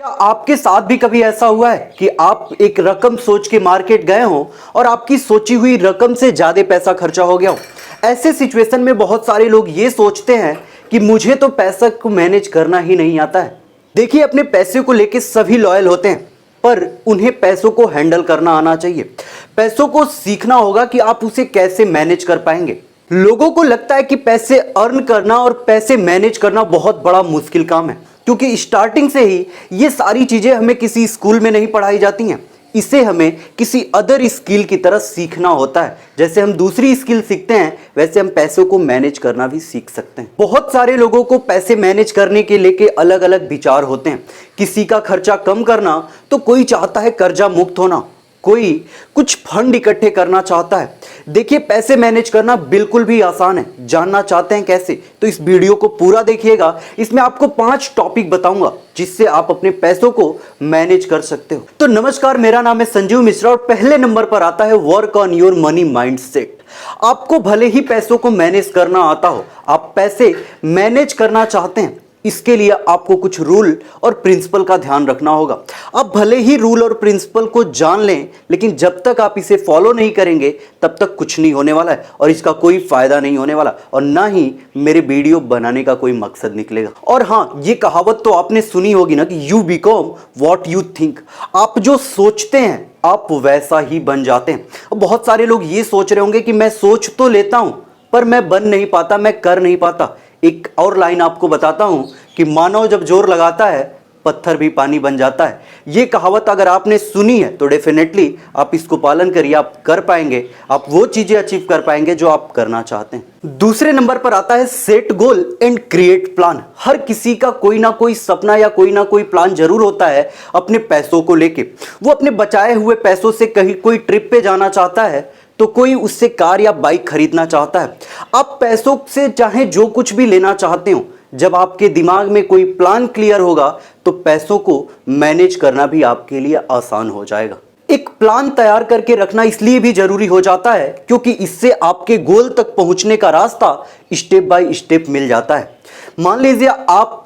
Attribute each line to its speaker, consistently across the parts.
Speaker 1: क्या आपके साथ भी कभी ऐसा हुआ है कि आप एक रकम सोच के मार्केट गए हो और आपकी सोची हुई रकम से ज्यादा पैसा खर्चा हो गया हो? ऐसे सिचुएशन में बहुत सारे लोग ये सोचते हैं कि मुझे तो पैसा को मैनेज करना ही नहीं आता है। देखिए, अपने पैसे को लेके सभी लॉयल होते हैं, पर उन्हें पैसों को हैंडल करना आना चाहिए। पैसों को सीखना होगा कि आप उसे कैसे मैनेज कर पाएंगे। लोगों को लगता है कि पैसे अर्न करना और पैसे मैनेज करना बहुत बड़ा मुश्किल काम है, क्योंकि स्टार्टिंग से ही ये सारी चीजें हमें किसी स्कूल में नहीं पढ़ाई जाती हैं। इसे हमें किसी अदर स्किल की तरह सीखना होता है। जैसे हम दूसरी स्किल सीखते हैं, वैसे हम पैसों को मैनेज करना भी सीख सकते हैं। बहुत सारे लोगों को पैसे मैनेज करने के लेके अलग अलग विचार होते हैं। किसी का खर्चा कम करना, तो कोई चाहता है कर्जा मुक्त होना, कोई कुछ फंड इकट्ठे करना चाहता है। देखिए, पैसे मैनेज करना बिल्कुल भी आसान है। जानना चाहते हैं कैसे? तो इस वीडियो को पूरा देखिएगा। इसमें आपको 5 टॉपिक बताऊंगा जिससे आप अपने पैसों को मैनेज कर सकते हो। तो नमस्कार, मेरा नाम है संजीव मिश्रा और पहले नंबर पर आता है work on your money mindset. आपको भले ही पैसों को मैनेज करना आता हो, आप पैसे मैनेज करना चाहते हैं, इसके लिए आपको कुछ रूल और प्रिंसिपल का ध्यान रखना होगा। आप भले ही रूल और प्रिंसिपल को जान लें, लेकिन जब तक आप इसे फॉलो नहीं करेंगे तब तक कुछ नहीं होने वाला है और इसका कोई फायदा नहीं होने वाला, और ना ही मेरे वीडियो बनाने का कोई मकसद निकलेगा। और हाँ, ये कहावत तो आपने सुनी होगी ना कि you become what you think. आप जो सोचते हैं आप वैसा ही बन जाते हैं। बहुत सारे लोग ये सोच रहे होंगे कि मैं सोच तो लेता हूं पर मैं बन नहीं पाता, मैं कर नहीं पाता। एक और लाइन आपको बताता हूं कि मानव जब जोर लगाता है पत्थर भी पानी बन जाता है। ये कहावत अगर आपने सुनी है तो डेफिनेटली आप इसको पालन करिए, आप कर पाएंगे, आप वो चीजें अचीव कर पाएंगे जो आप करना चाहते हैं। दूसरे नंबर पर आता है set goal and create plan. हर किसी का कोई ना कोई सपना या कोई ना कोई प्लान जरूर होता है अपने पैसों को लेके। वो अपने बचाए हुए पैसों से कहीं कोई ट्रिप पे जाना चाहता है, तो कोई उससे कार या बाइक खरीदना चाहता है। आप पैसों से चाहे जो कुछ भी लेना चाहते हो, जब आपके दिमाग में कोई प्लान क्लियर होगा तो पैसों को मैनेज करना भी आपके लिए आसान हो जाएगा। एक प्लान तैयार करके रखना इसलिए भी जरूरी हो जाता है क्योंकि इससे आपके गोल तक पहुंचने का रास्ता स्टेप बाय स्टेप मिल जाता है। मान लीजिए आप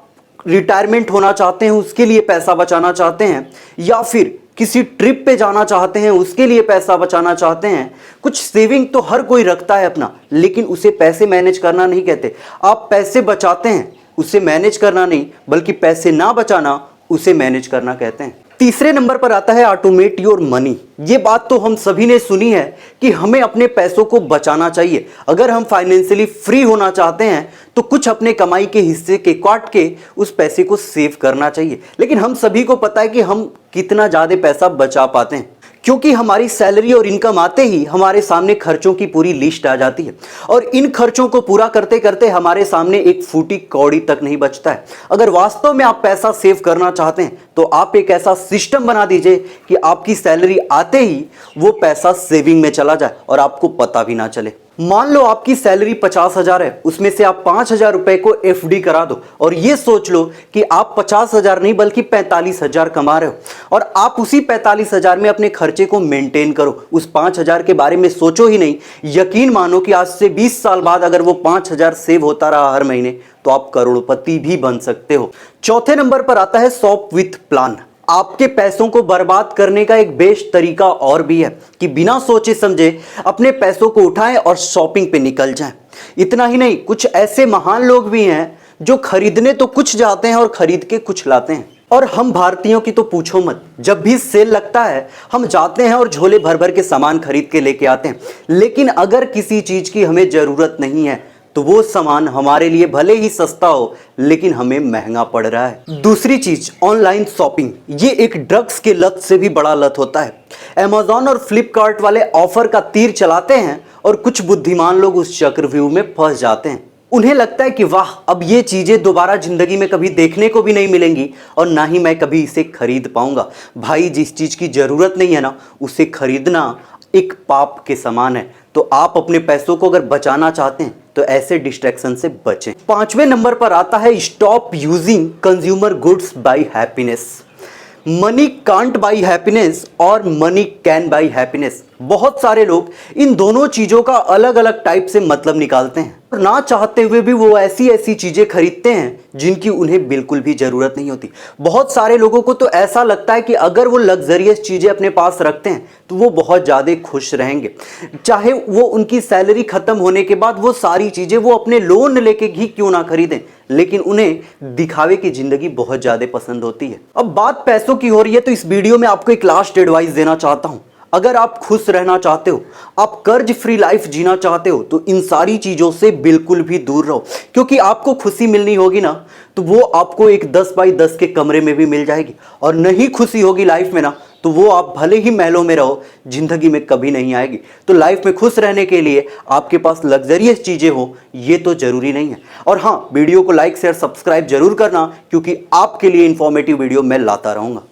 Speaker 1: रिटायरमेंट होना चाहते हैं, उसके लिए पैसा बचाना चाहते हैं, या फिर किसी ट्रिप पे जाना चाहते हैं, उसके लिए पैसा बचाना चाहते हैं। कुछ सेविंग तो हर कोई रखता है अपना, लेकिन उसे पैसे मैनेज करना नहीं कहते। आप पैसे बचाते हैं, उसे मैनेज करना नहीं, बल्कि पैसे ना बचाना उसे मैनेज करना कहते हैं। तीसरे नंबर पर आता है ऑटोमेट योर मनी। ये बात तो हम सभी ने सुनी है कि हमें अपने पैसों को बचाना चाहिए। अगर हम फाइनेंशियली फ्री होना चाहते हैं तो कुछ अपने कमाई के हिस्से के काट के उस पैसे को सेव करना चाहिए। लेकिन हम सभी को पता है कि हम कितना ज़्यादा पैसा बचा पाते हैं, क्योंकि हमारी सैलरी और इनकम आते ही हमारे सामने खर्चों की पूरी लिस्ट आ जाती है और इन खर्चों को पूरा करते करते हमारे सामने एक फूटी कौड़ी तक नहीं बचता है। अगर वास्तव में आप पैसा सेव करना चाहते हैं तो आप एक ऐसा सिस्टम बना दीजिए कि आपकी सैलरी आते ही वो पैसा सेविंग में चला जाए और आपको पता भी ना चले। मान लो आपकी सैलरी 50,000 है, उसमें से आप 5,000 रुपए को एफडी करा दो और ये सोच लो कि आप 50,000 नहीं बल्कि 45,000 कमा रहे हो और आप उसी 45,000 में अपने खर्चे को मेंटेन करो। उस 5,000 के बारे में सोचो ही नहीं। यकीन मानो कि आज से 20 साल बाद अगर वो 5,000 सेव होता रहा हर महीने तो आप करोड़पति भी बन सकते हो। चौथे नंबर पर आता है शॉप विथ प्लान। आपके पैसों को बर्बाद करने का एक बेस्ट तरीका और भी है कि बिना सोचे समझे अपने पैसों को उठाएं और शॉपिंग पे निकल जाएं। इतना ही नहीं, कुछ ऐसे महान लोग भी हैं जो खरीदने तो कुछ जाते हैं और खरीद के कुछ लाते हैं। और हम भारतीयों की तो पूछो मत, जब भी सेल लगता है हम जाते हैं और झोले भर भर के सामान खरीद के लेके आते हैं। लेकिन अगर किसी चीज की हमें जरूरत नहीं है तो वो सामान हमारे लिए भले ही सस्ता हो लेकिन हमें महंगा पड़ रहा है। दूसरी चीज, ऑनलाइन शॉपिंग। ये एक ड्रग्स के लत से भी बड़ा लत होता है। अमेज़न और फ्लिपकार्ट वाले ऑफर का तीर चलाते हैं और कुछ बुद्धिमान लोग उस चक्रव्यूह में फंस जाते हैं। उन्हें लगता है कि वाह, अब ये चीजें दोबारा जिंदगी में कभी देखने को भी नहीं मिलेंगी और ना ही मैं कभी इसे खरीद पाऊंगा। भाई, जिस चीज की जरूरत नहीं है ना, उसे खरीदना एक पाप के समान है। तो आप अपने पैसों को अगर बचाना चाहते हैं तो ऐसे डिस्ट्रैक्शन से बचें। 5वें नंबर पर आता है stop using consumer goods by happiness. Money can't buy happiness और मनी कैन बाय हैप्पीनेस। बहुत सारे लोग इन दोनों चीजों का अलग अलग टाइप से मतलब निकालते हैं और ना चाहते हुए भी वो ऐसी ऐसी चीजें खरीदते हैं जिनकी उन्हें बिल्कुल भी जरूरत नहीं होती। बहुत सारे लोगों को तो ऐसा लगता है कि अगर वो लग्जरियस चीजें अपने पास रखते हैं तो वो बहुत ज्यादा खुश रहेंगे, चाहे वो उनकी सैलरी खत्म होने के बाद वो सारी चीजें वो अपने लोन लेके ही क्यों ना खरीदें, लेकिन उन्हें दिखावे की जिंदगी बहुत ज्यादा पसंद होती है। अब बात पैसों की हो रही है तो इस वीडियो में आपको एक लास्ट एडवाइस देना चाहता हूं। अगर आप खुश रहना चाहते हो, आप कर्ज फ्री लाइफ जीना चाहते हो, तो इन सारी चीजों से बिल्कुल भी दूर रहो, क्योंकि आपको खुशी मिलनी होगी ना तो वो आपको एक 10 बाई 10 के कमरे में भी मिल जाएगी, और नहीं खुशी होगी लाइफ में ना तो वो आप भले ही महलों में रहो, जिंदगी में कभी नहीं आएगी। तो लाइफ में खुश रहने के लिए आपके पास लग्जरियस चीजें हो ये तो जरूरी नहीं है। और हाँ, वीडियो को लाइक शेयर सब्सक्राइब जरूर करना, क्योंकि आपके लिए इंफॉर्मेटिव वीडियो मैं लाता रहूंगा।